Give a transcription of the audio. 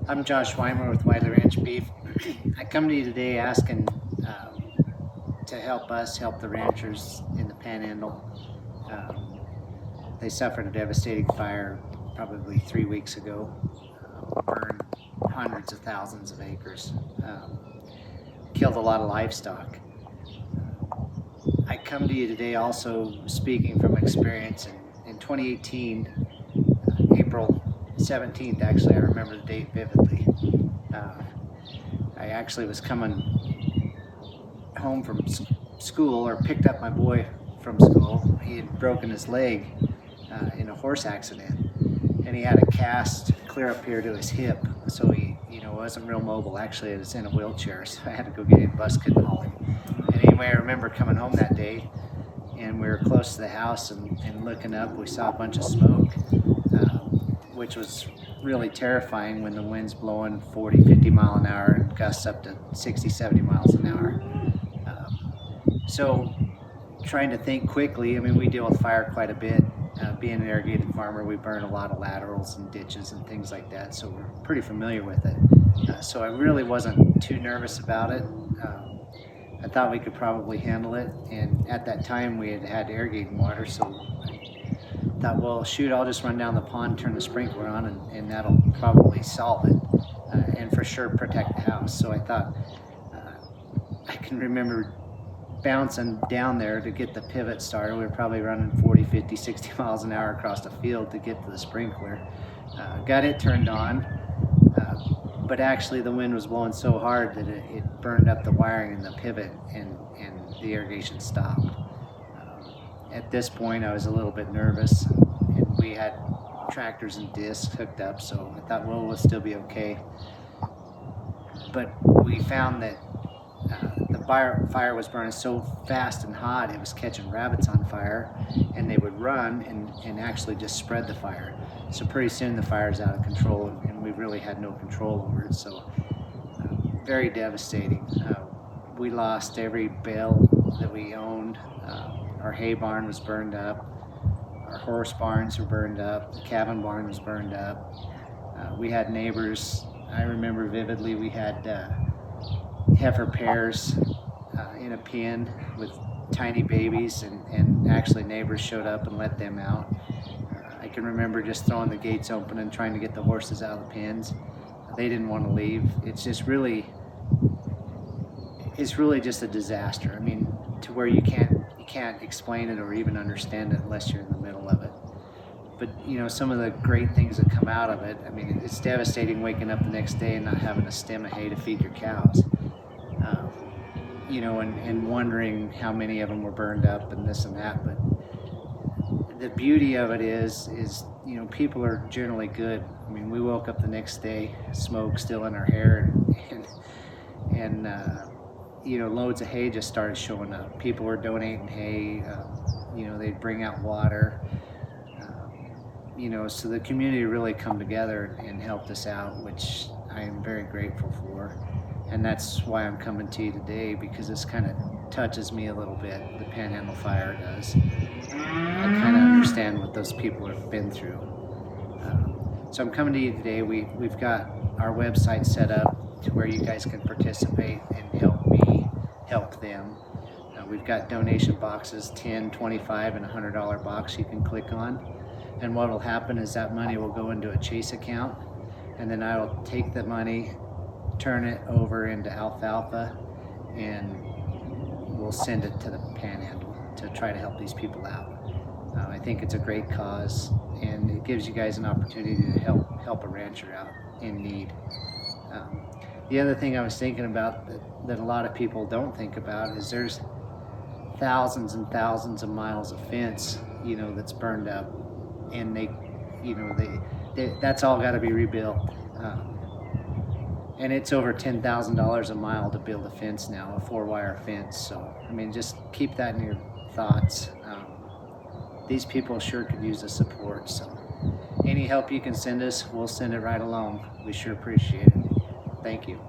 I'm Josh Weimer with Wiley Ranch Beef. I come to you today asking to help us help the ranchers in the Panhandle. They suffered a devastating fire probably 3 weeks ago, burned hundreds of thousands of acres, killed a lot of livestock. I come to you today also speaking from experience. In 2018, April 17th, actually, I remember the date vividly. I actually was coming home from school, or picked up my boy from school. He had broken his leg in a horse accident, and he had a cast clear up here to his hip, so he wasn't real mobile. Actually, he was in a wheelchair, so I had to go get him. Bus couldn't haul him. And anyway, I remember coming home that day, and we were close to the house, and looking up, we saw a bunch of smoke, which was really terrifying when the wind's blowing 40, 50 mile an hour and gusts up to 60, 70 miles an hour. So trying to think quickly, I mean, we deal with fire quite a bit. Being an irrigated farmer, we burn a lot of laterals and ditches and things like that, so we're pretty familiar with it. So I really wasn't too nervous about it. I thought we could probably handle it, and at that time we had irrigating water, so I thought, well, shoot, I'll just run down the pond, turn the sprinkler on, and that'll probably solve it, and for sure protect the house. So I thought, I can remember bouncing down there to get the pivot started. We were probably running 40, 50, 60 miles an hour across the field to get to the sprinkler. Got it turned on, but actually the wind was blowing so hard that it burned up the wiring in the pivot, and the irrigation stopped. At this point, I was a little bit nervous, and we had tractors and discs hooked up, so I thought, well, we'll still be okay. But we found that the fire was burning so fast and hot, it was catching rabbits on fire, and they would run and actually just spread the fire. So pretty soon the fire's out of control, and we really had no control over it. So very devastating. We lost every bale that we owned. Our hay barn was burned up. Our horse barns were burned up. The cabin barn was burned up. We had neighbors. I remember vividly, we had heifer pairs in a pen with tiny babies, and actually neighbors showed up and let them out. I can remember just throwing the gates open and trying to get the horses out of the pens. They didn't want to leave. It's really just a disaster. I mean, to where you can't explain it or even understand it unless you're in the middle of it. But some of the great things that come out of it, I mean, it's devastating waking up the next day and not having a stem of hay to feed your cows. And wondering how many of them were burned up and this and that. But the beauty of it is people are generally good. I mean, we woke up the next day, smoke still in our hair, and loads of hay just started showing up. People were donating hay. They'd bring out water. So the community really come together and helped us out, which I am very grateful for. And that's why I'm coming to you today, because this kind of touches me a little bit. The Panhandle Fire does. I kind of understand what those people have been through. So I'm coming to you today. We've got our website set up to where you guys can participate and help me help them. We've got donation boxes, $10, $25, and $100 box you can click on. And what will happen is that money will go into a Chase account, and then I will take the money, turn it over into alfalfa, and we'll send it to the Panhandle to try to help these people out. I think it's a great cause, and it gives you guys an opportunity to help a rancher out in need. The other thing I was thinking about that a lot of people don't think about is there's thousands and thousands of miles of fence, that's burned up, and that's all got to be rebuilt. And it's over $10,000 a mile to build a fence now, a 4-wire fence. So, I mean, just keep that in your thoughts. These people sure could use the support. So, any help you can send us, we'll send it right along. We sure appreciate it. Thank you.